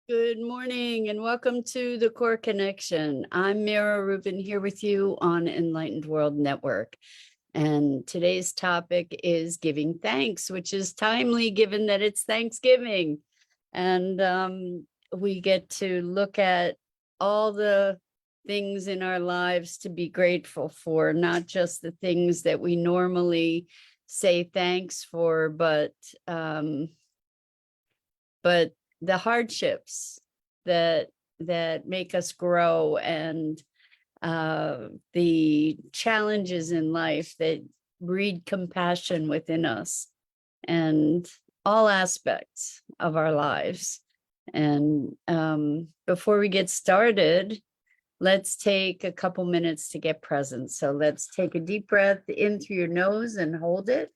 Good morning and welcome to the Core Connection. I'm Mira Rubin here with you on Enlightened World Network. And today's topic is giving thanks, which is timely given that it's Thanksgiving. And we get to look at all the things in our lives to be grateful for, not just the things that we normally say thanks for, but the hardships that make us grow, and the challenges in life that breed compassion within us and all aspects of our lives. And before we get started, let's take a couple minutes to get present. So let's take a deep breath in through your nose and hold it.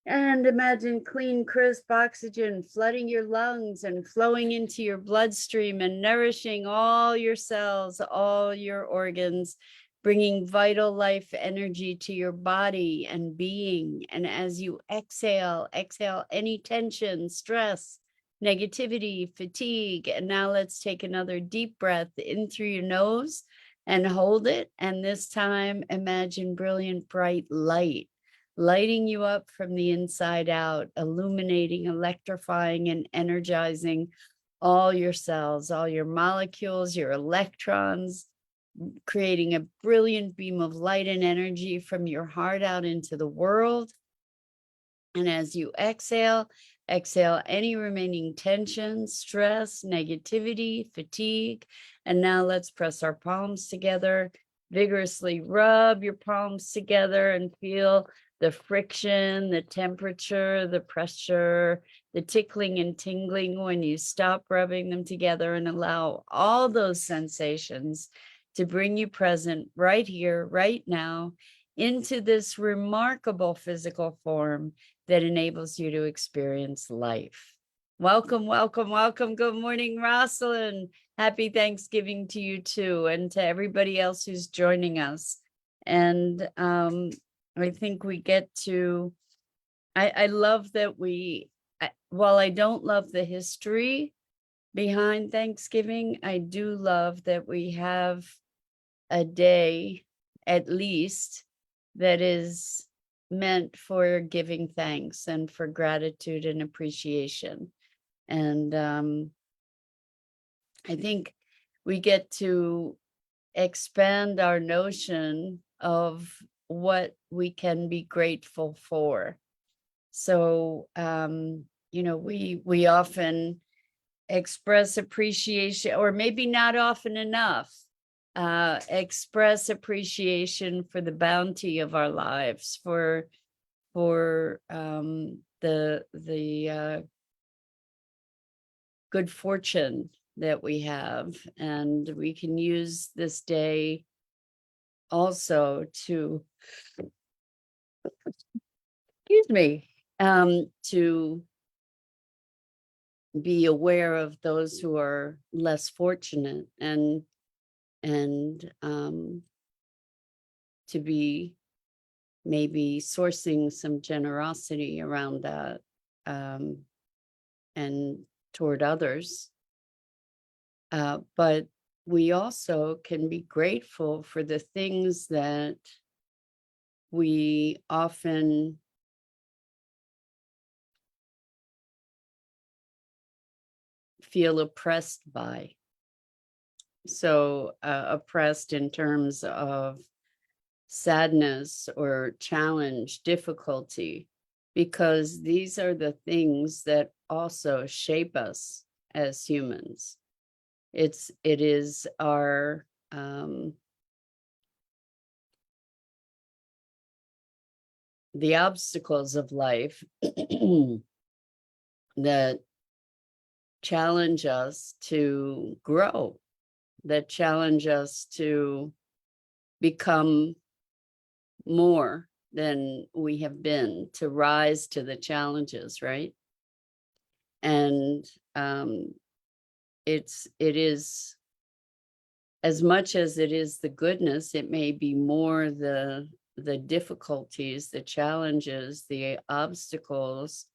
And imagine clean, crisp oxygen flooding your lungs and flowing into your bloodstream and nourishing all your cells, all your organs, bringing vital life energy to your body and being. And as you exhale any tension, stress, negativity, fatigue. And now let's take another deep breath in through your nose and hold it. And this time, imagine brilliant, bright light lighting you up from the inside out, illuminating, electrifying, and energizing all your cells, all your molecules, your electrons, creating a brilliant beam of light and energy from your heart out into the world. And as you exhale any remaining tension, stress, negativity, fatigue. And now let's press our palms together, vigorously rub your palms together and feel the friction, the temperature, the pressure, the tickling and tingling when you stop rubbing them together, and allow all those sensations to bring you present right here, right now, into this remarkable physical form that enables you to experience life. Welcome, welcome, welcome. Good morning, Rosalind. Happy Thanksgiving to you too, and to everybody else who's joining us. And I think we get to, I love that while I don't love the history behind Thanksgiving, I do love that we have a day, at least, that is meant for giving thanks and for gratitude and appreciation. And I think we get to expand our notion of what we can be grateful for. So, we often express appreciation, or maybe not often enough, express appreciation for the bounty of our lives, for the good fortune that we have. And we can use this day also to, to be aware of those who are less fortunate, and to be maybe sourcing some generosity around that, and toward others. But we also can be grateful for the things that we often feel oppressed by. So oppressed in terms of sadness or challenge, difficulty, because these are the things that also shape us as humans. It is our the obstacles of life that challenge us to grow, that challenge us to become more than we have been, to rise to the challenges, right? And it is, as much as it is the goodness, it may be more the difficulties, the challenges, the obstacles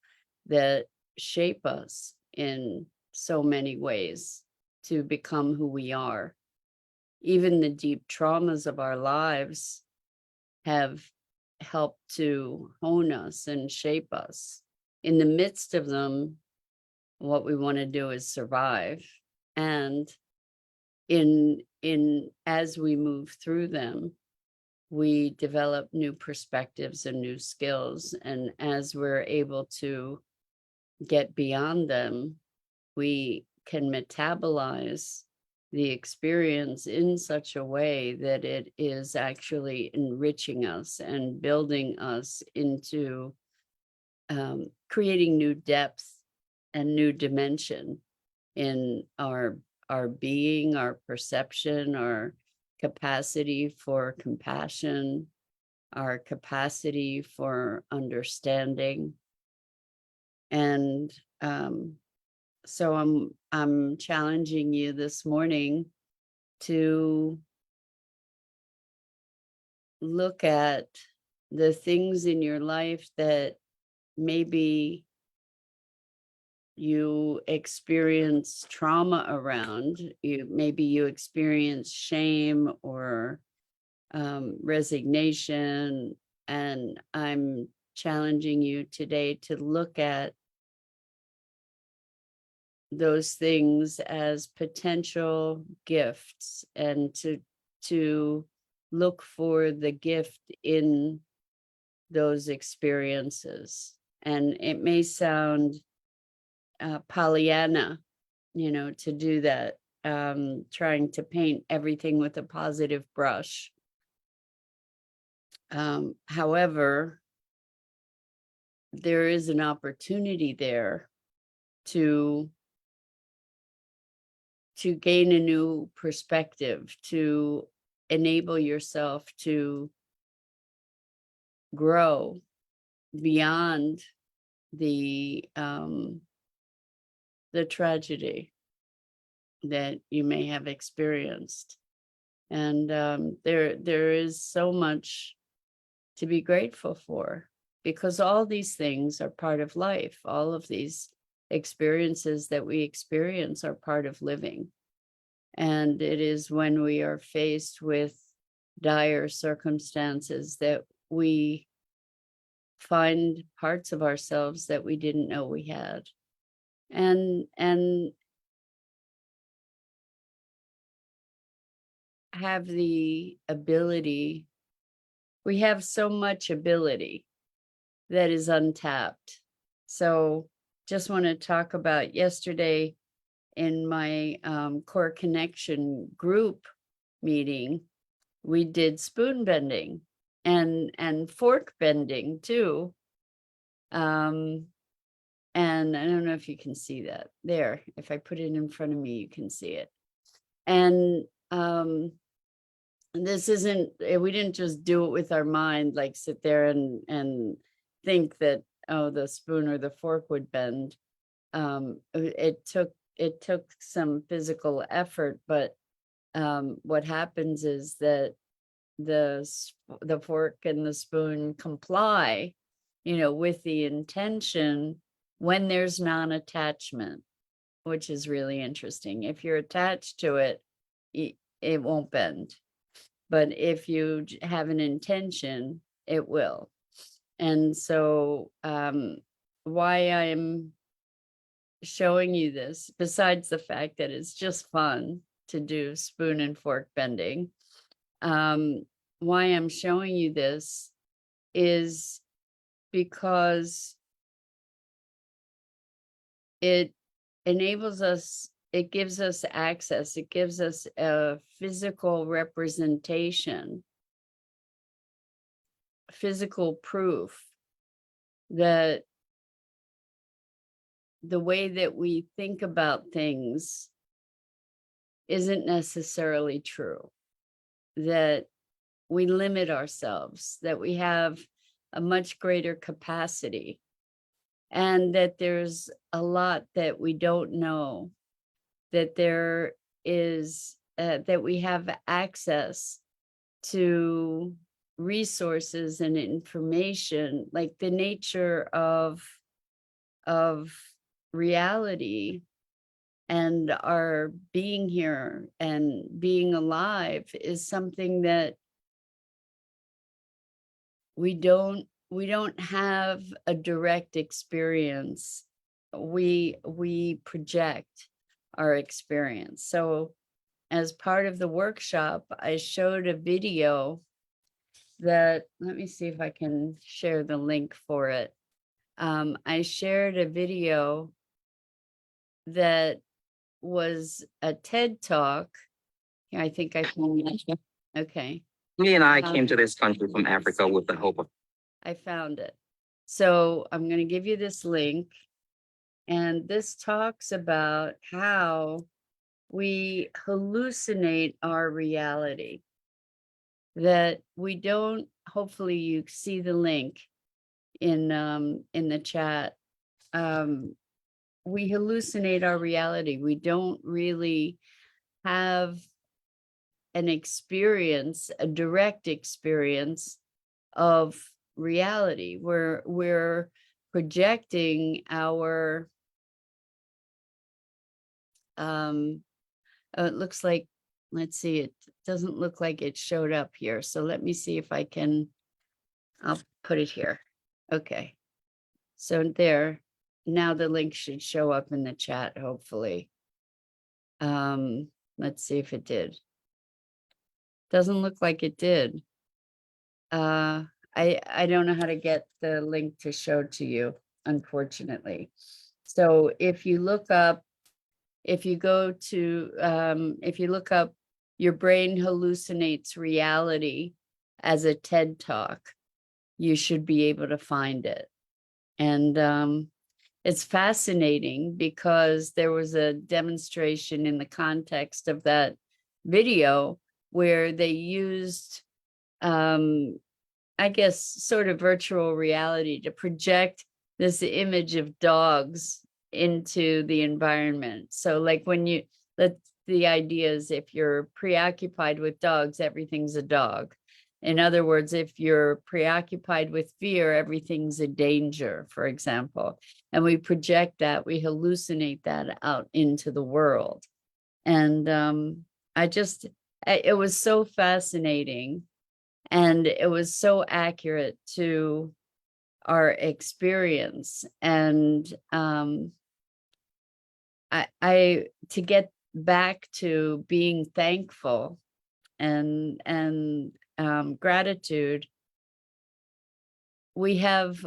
that shape us in so many ways to become who we are. Even the deep traumas of our lives have helped to hone us and shape us. In the midst of them, what we want to do is survive. And in as we move through them, we develop new perspectives and new skills. And as we're able to get beyond them, we can metabolize the experience in such a way that it is actually enriching us and building us into creating new depth and new dimension in our being, our perception, our capacity for compassion, our capacity for understanding. And so I'm challenging you this morning to look at the things in your life that maybe you experience trauma around. Maybe you experience shame or resignation, and I'm challenging you today to look at those things as potential gifts and to look for the gift in those experiences. And it may sound Pollyanna, to do that, trying to paint everything with a positive brush. However, there is an opportunity there to gain a new perspective, to enable yourself to grow beyond the tragedy that you may have experienced. And there is so much to be grateful for, because all these things are part of life. All of these experiences that we experience are part of living. And it is when we are faced with dire circumstances that we find parts of ourselves that we didn't know we had. And have the ability, we have so much ability that is untapped. So just want to talk about yesterday in my Core Connection group meeting, we did spoon bending and fork bending too. And I don't know if you can see that there. If I put it in front of me, you can see it. And this isn't, we didn't just do it with our mind, like sit there and think that, oh, the spoon or the fork would bend. It took some physical effort, but what happens is that the fork and the spoon comply, with the intention when there's non-attachment, which is really interesting. If you're attached to it, it won't bend. But if you have an intention, it will. And so why I'm showing you this, besides the fact that it's just fun to do spoon and fork bending, why I'm showing you this is because it enables us, it gives us access, it gives us a physical representation, physical proof that the way that we think about things isn't necessarily true, that we limit ourselves, that we have a much greater capacity, and that there's a lot that we don't know, that there is, that we have access to resources and information, like the nature of reality and our being here and being alive is something that we don't have a direct experience. We project our experience. So as part of the workshop, I showed a video that, let me see if I can share the link for it. I shared a video that was a TED talk. Here, I think I found it. Okay. Me and I came to this country from Africa with the hope of. I found it. So I'm going to give you this link. And this talks about how we hallucinate our reality. That we don't, hopefully you see the link in the chat. We hallucinate our reality. We don't really have an experience, a direct experience of reality. We're projecting our it looks like, let's see, it doesn't look like it showed up here. So let me see if I can, I'll put it here. Okay. So there, now the link should show up in the chat, hopefully. Let's see if it did. Doesn't look like it did. I don't know how to get the link to show to you, unfortunately. So if you look up, if you go to, if you look up "Your Brain Hallucinates Reality" as a TED Talk, you should be able to find it. And it's fascinating because there was a demonstration in the context of that video where they used, I guess, sort of virtual reality to project this image of dogs into the environment. So like when you, the idea is if you're preoccupied with dogs, everything's a dog. In other words, if you're preoccupied with fear, everything's a danger, for example. And we project that, we hallucinate that out into the world. And it was so fascinating. And it was so accurate to our experience. And I to get back to being thankful and gratitude, we have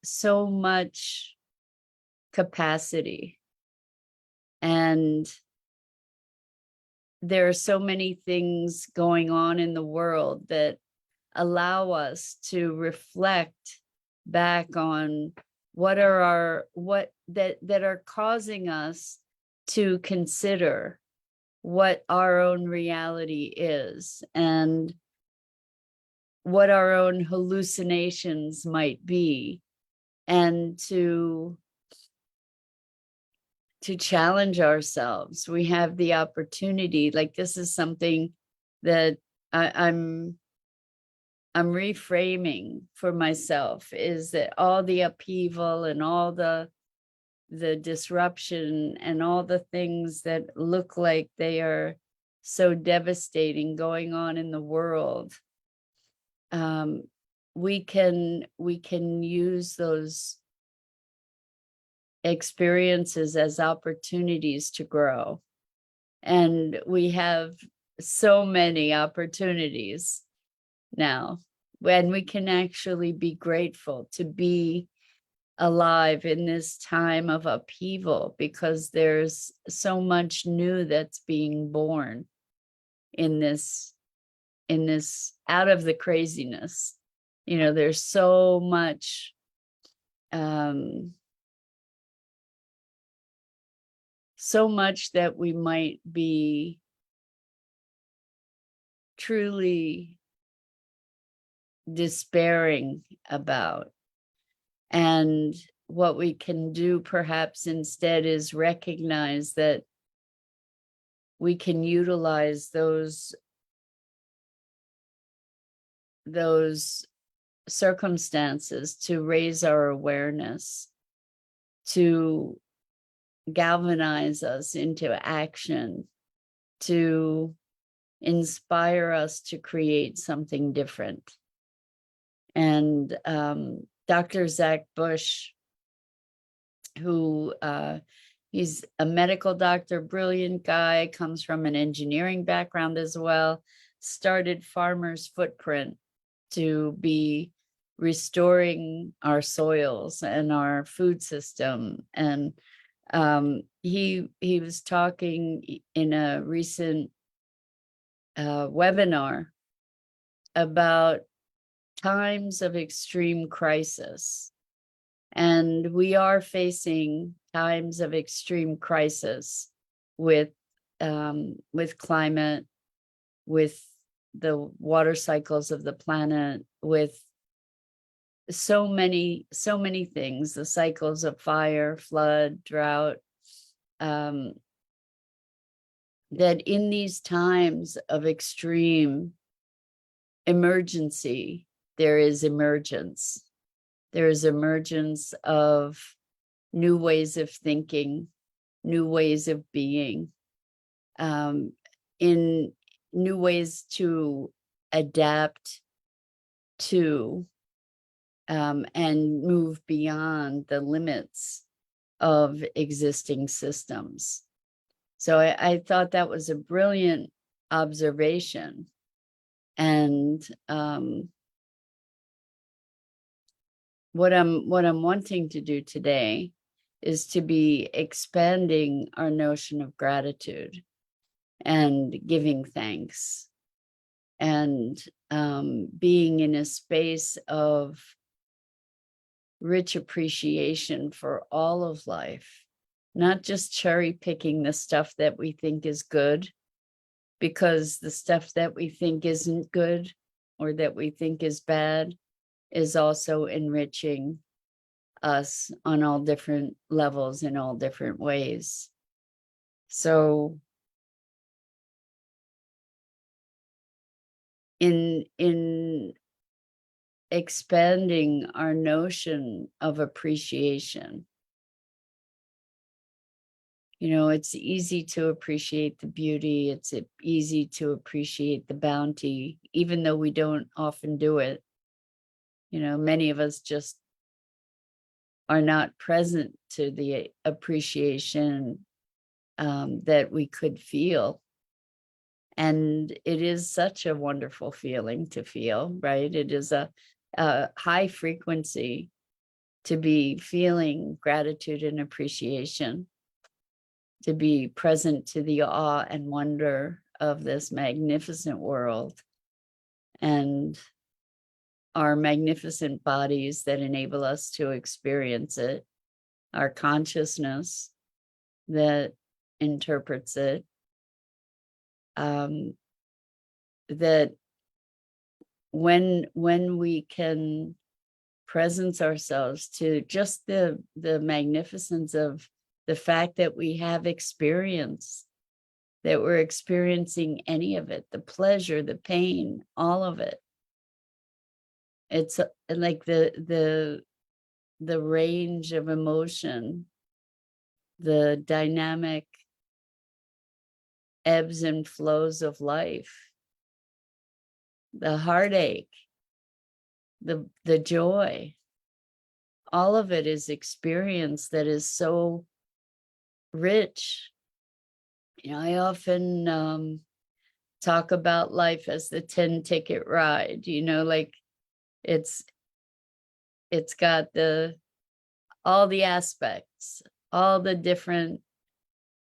so much capacity, and there are so many things going on in the world that allow us to reflect back on what are that are causing us to consider what our own reality is and what our own hallucinations might be, and to challenge ourselves. We have the opportunity, like this is something that I'm reframing for myself, is that all the upheaval and all the disruption and all the things that look like they are so devastating going on in the world, we can use those experiences as opportunities to grow. And we have so many opportunities now when we can actually be grateful to be alive in this time of upheaval, because there's so much new that's being born in this out of the craziness. You know, there's so much so much that we might be truly despairing about. And what we can do perhaps instead is recognize that we can utilize those circumstances to raise our awareness, to galvanize us into action, to inspire us to create something different. And Dr. Zach Bush, who he's a medical doctor, brilliant guy, comes from an engineering background as well, started Farmer's Footprint to be restoring our soils and our food system. And he was talking in a recent webinar about times of extreme crisis. And we are facing times of extreme crisis with climate, with the water cycles of the planet, with so many things, the cycles of fire, flood, drought, that in these times of extreme emergency, there is emergence. There is emergence of new ways of thinking, new ways of being, in new ways to adapt to and move beyond the limits of existing systems. So I thought that was a brilliant observation. And what I'm wanting to do today is to be expanding our notion of gratitude and giving thanks, and being in a space of rich appreciation for all of life, not just cherry picking the stuff that we think is good, because the stuff that we think isn't good or that we think is bad is also enriching us on all different levels in all different ways. So in expanding our notion of appreciation, you know, it's easy to appreciate the beauty, it's easy to appreciate the bounty, even though we don't often do it. You know, many of us just are not present to the appreciation that we could feel. And it is such a wonderful feeling to feel, right? It is a high frequency to be feeling gratitude and appreciation, to be present to the awe and wonder of this magnificent world and our magnificent bodies that enable us to experience it, our consciousness that interprets it, that when we can presence ourselves to just the magnificence of the fact that we have experience, that we're experiencing any of it, the pleasure, the pain, all of it. It's like the range of emotion, the dynamic ebbs and flows of life, the heartache, the joy, all of it is experience that is so rich. You know, I often talk about life as the 10-ticket ride, you know, like it's got all the aspects, all the different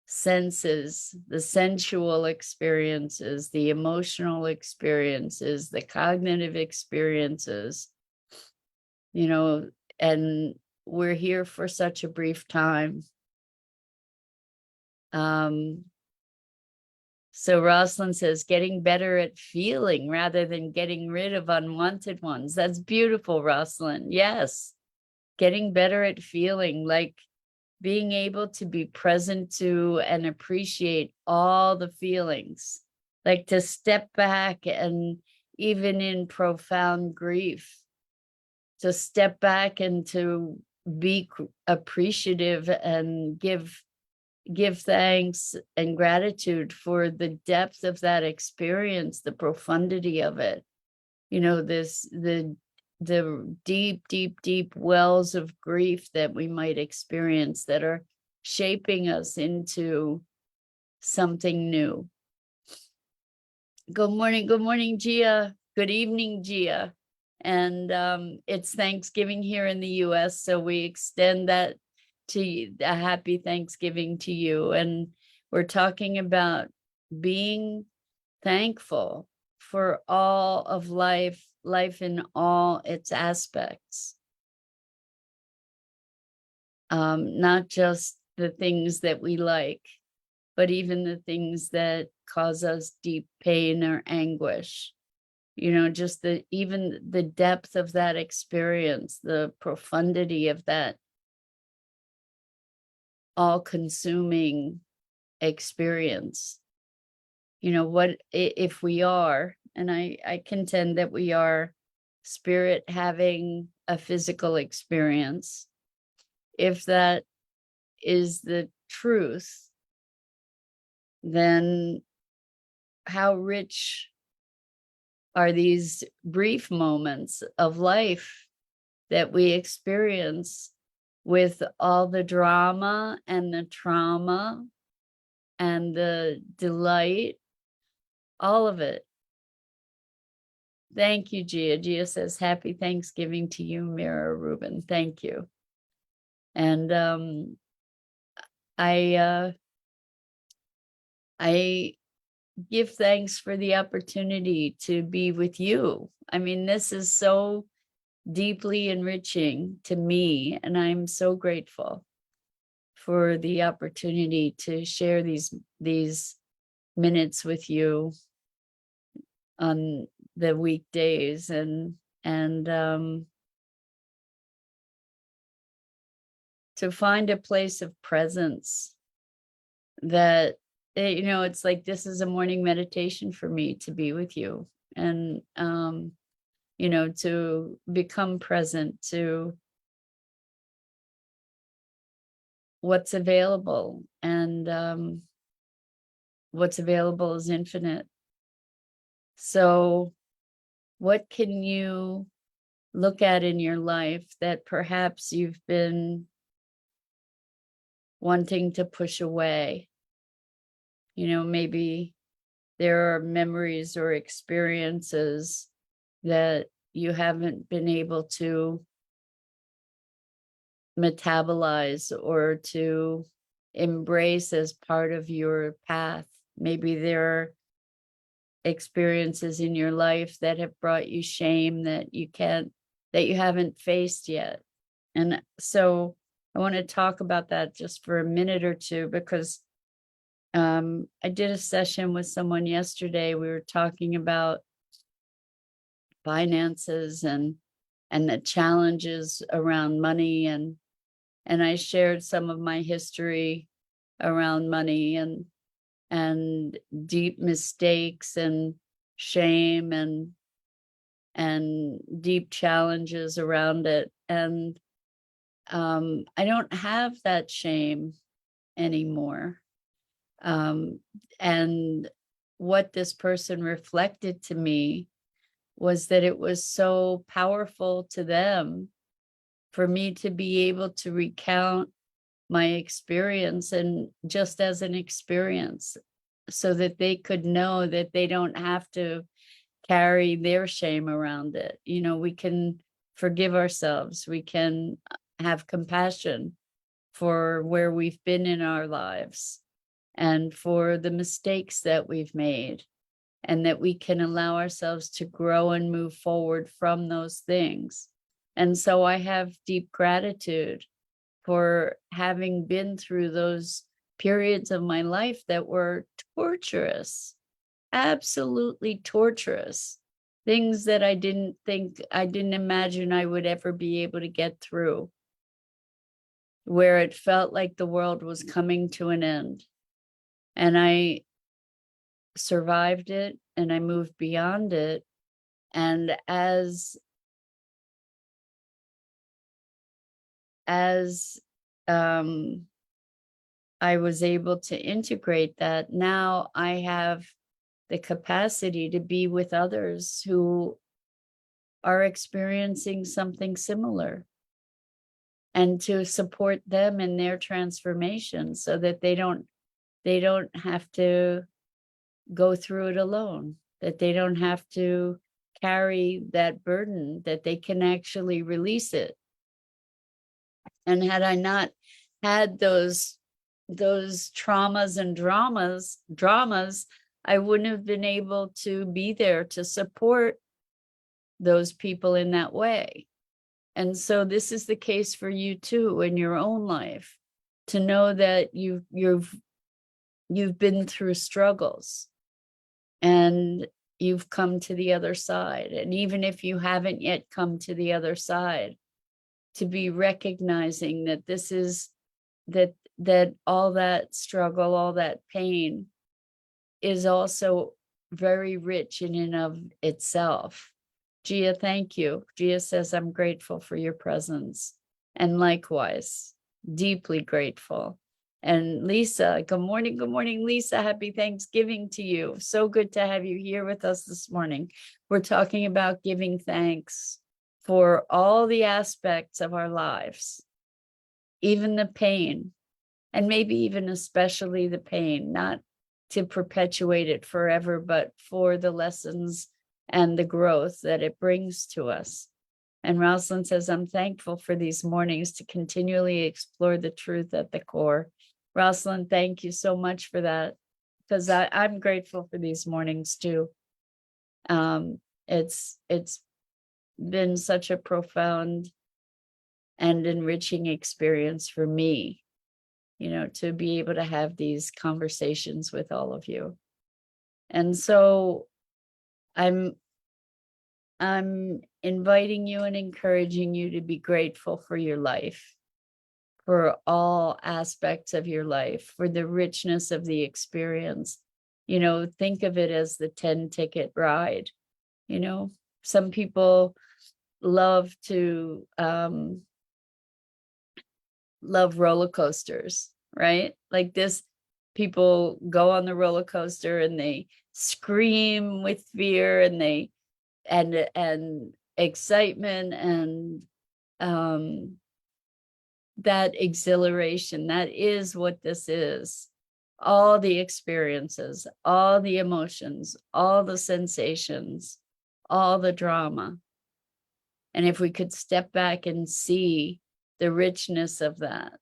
senses, the sensual experiences, the emotional experiences, the cognitive experiences, you know, and we're here for such a brief time. So Rosalind says, getting better at feeling rather than getting rid of unwanted ones. That's beautiful, Rosalind. Yes, getting better at feeling, like being able to be present to and appreciate all the feelings, like to step back, and even in profound grief, to step back and to be appreciative and give give thanks and gratitude for the depth of that experience, the profundity of it. You know, the deep, deep, deep wells of grief that we might experience that are shaping us into something new. Good morning, Gia. Good evening, Gia. And it's Thanksgiving here in the US, so we extend that to a happy Thanksgiving to you. And we're talking about being thankful for all of life in all its aspects. Not just the things that we like, but even the things that cause us deep pain or anguish. You know, just even the depth of that experience, the profundity of that all-consuming experience. You know, what if we are, and I contend that we are, spirit having a physical experience, if that is the truth, then how rich are these brief moments of life that we experience with all the drama and the trauma and the delight, all of it. Thank you, Gia. Gia says, happy Thanksgiving to you, Mira, Rubin. Thank you. And I give thanks for the opportunity to be with you. I mean, this is so deeply enriching to me, and I'm so grateful for the opportunity to share these minutes with you on the weekdays, and to find a place of presence that, you know, it's like this is a morning meditation for me to be with you, and you know, to become present to what's available, and what's available is infinite. So what can you look at in your life that perhaps you've been wanting to push away? You know, maybe there are memories or experiences that you haven't been able to metabolize or to embrace as part of your path. Maybe there are experiences in your life that have brought you shame that you haven't faced yet. And so I want to talk about that just for a minute or two, because I did a session with someone yesterday. We were talking about finances and the challenges around money, and I shared some of my history around money, and deep mistakes and shame and deep challenges around it. And I don't have that shame anymore. And what this person reflected to me was that it was so powerful to them for me to be able to recount my experience, and just as an experience, so that they could know that they don't have to carry their shame around it. You know, we can forgive ourselves. We can have compassion for where we've been in our lives and for the mistakes that we've made, and that we can allow ourselves to grow and move forward from those things. And so I have deep gratitude for having been through those periods of my life that were torturous, absolutely torturous, things that I didn't imagine I would ever be able to get through, where it felt like the world was coming to an end. And I survived it, and I moved beyond it. And as I was able to integrate that, now I have the capacity to be with others who are experiencing something similar, and to support them in their transformation so that they don't have to go through it alone, that they don't have to carry that burden, that they can actually release it. And had I not had those traumas and dramas, I wouldn't have been able to be there to support those people in that way. And so this is the case for you too in your own life, to know that you've been through struggles and you've come to the other side. And even if you haven't yet come to the other side, to be recognizing that this is that all that struggle, all that pain is also very rich in and of itself. Gia, thank you. Gia says, I'm grateful for your presence. And likewise, deeply grateful. And Lisa, good morning, Lisa. Happy Thanksgiving to you. So good to have you here with us this morning. We're talking about giving thanks for all the aspects of our lives, even the pain, and maybe even especially the pain, not to perpetuate it forever, but for the lessons and the growth that it brings to us. And Rosalind says, I'm thankful for these mornings to continually explore the truth at the core. Rosalind, thank you so much for that, because I'm grateful for these mornings too. It's been such a profound and enriching experience for me, to be able to have these conversations with all of you. And so I'm inviting you and encouraging you to be grateful for your life, for all aspects of your life, for the richness of the experience. Think of it as the 10-ticket ride. Some people love to love roller coasters, right? Like this, people go on the roller coaster and they scream with fear and they and excitement and that exhilaration. That is what this is. All the experiences, all the emotions, all the sensations, all the drama. And if we could step back and see the richness of that,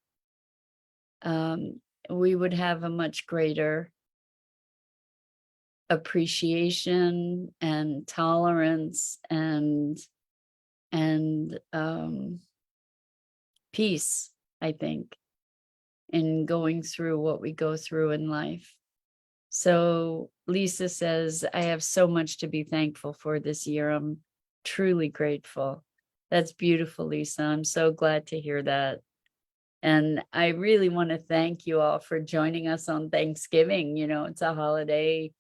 we would have a much greater appreciation and tolerance and peace, I think, in going through what we go through in life. So Lisa says, I have so much to be thankful for this year. I'm truly grateful. That's beautiful, Lisa. I'm so glad to hear that. And I really want to thank you all for joining us on Thanksgiving. It's a holiday.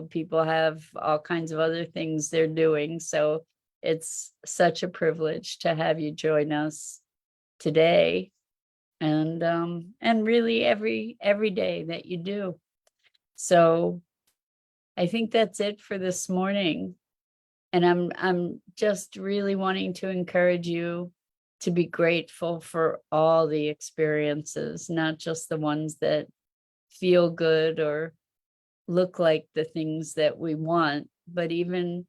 People have all kinds of other things they're doing. So it's such a privilege to have you join us today, and really every day that you do. So I think that's it for this morning. And I'm just really wanting to encourage you to be grateful for all the experiences, not just the ones that feel good or look like the things that we want, but even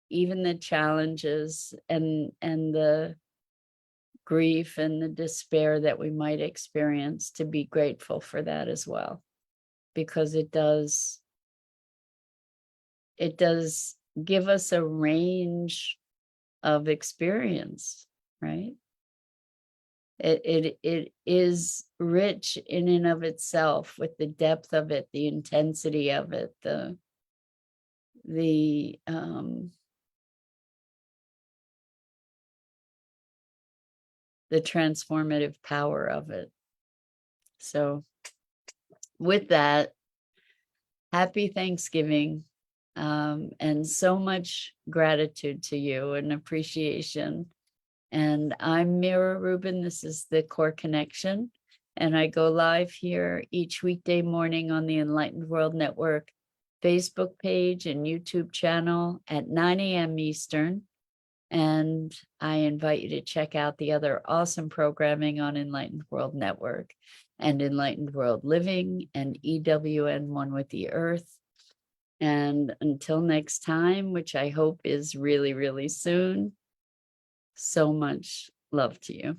the challenges and the grief and the despair that we might experience, to be grateful for that as well, because it does give us a range of experience, right? It is rich in and of itself, with the depth of it, the intensity of it, the transformative power of it. So with that, happy Thanksgiving, and so much gratitude to you and appreciation. And I'm Mira Rubin. This is the Core Connection. And I go live here each weekday morning on the Enlightened World Network Facebook page and YouTube channel at 9 a.m. Eastern. And I invite you to check out the other awesome programming on Enlightened World Network and Enlightened World Living and EWN One with the Earth. And until next time, which I hope is really, really soon, so much love to you.